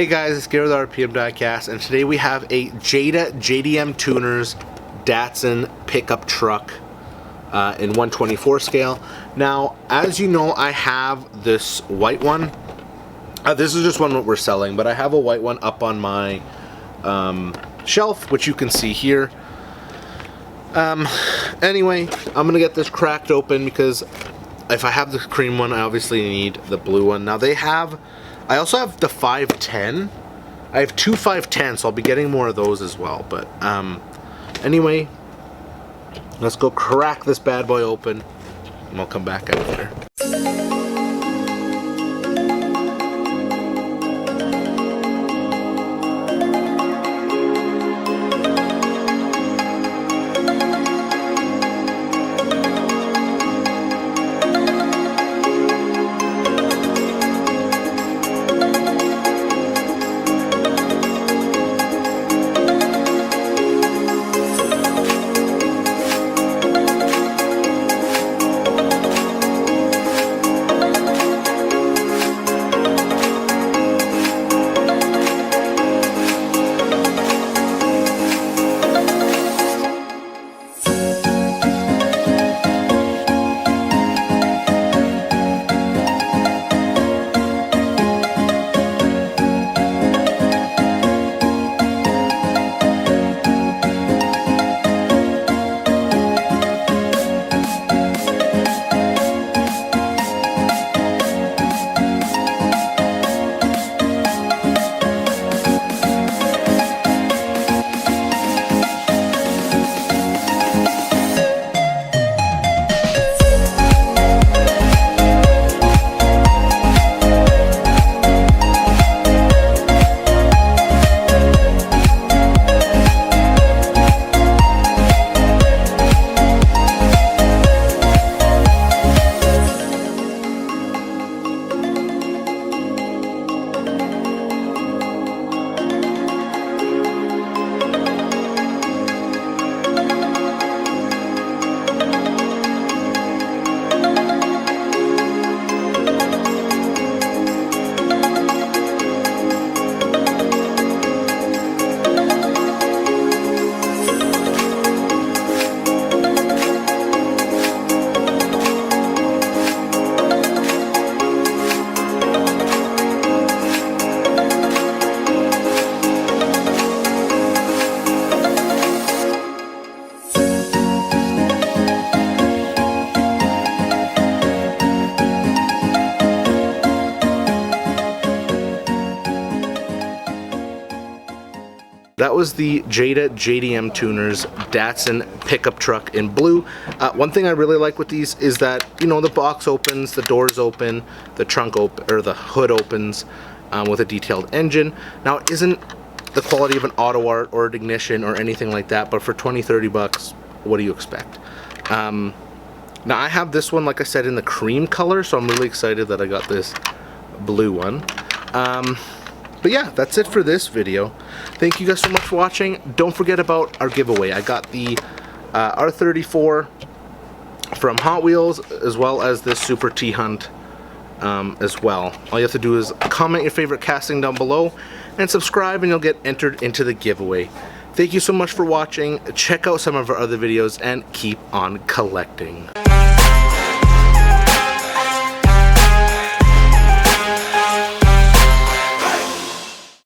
Hey guys, it's Gary with RPM Diecast, and today we have a Jada JDM Tuners Datsun pickup truck in 1/24 scale. Now, as you know, I have this white one. This is just one that we're selling, but I have a white one up on my shelf, which you can see here. Anyway, I'm gonna get this cracked open because if I have the cream one, I obviously need the blue one. Now I also have the 510. I have two 510, so I'll be getting more of those as well. But anyway, let's go crack this bad boy open, and I'll come back after. That was the Jada JDM Tuners Datsun pickup truck in blue. One thing I really like with these is that, you know, the box opens, the doors open, the trunk or the hood opens with a detailed engine. Now, it isn't the quality of an Auto Art or an Ignition or anything like that, but for 20-30 bucks, what do you expect? Now, I have this one, like I said, in the cream color, so I'm really excited that I got this blue one. But yeah, that's it for this video. Thank you guys so much for watching. Don't forget about our giveaway. I got the R34 from Hot Wheels, as well as this Super T-Hunt as well. All you have to do is comment your favorite casting down below and subscribe, and you'll get entered into the giveaway. Thank you so much for watching. Check out some of our other videos and keep on collecting.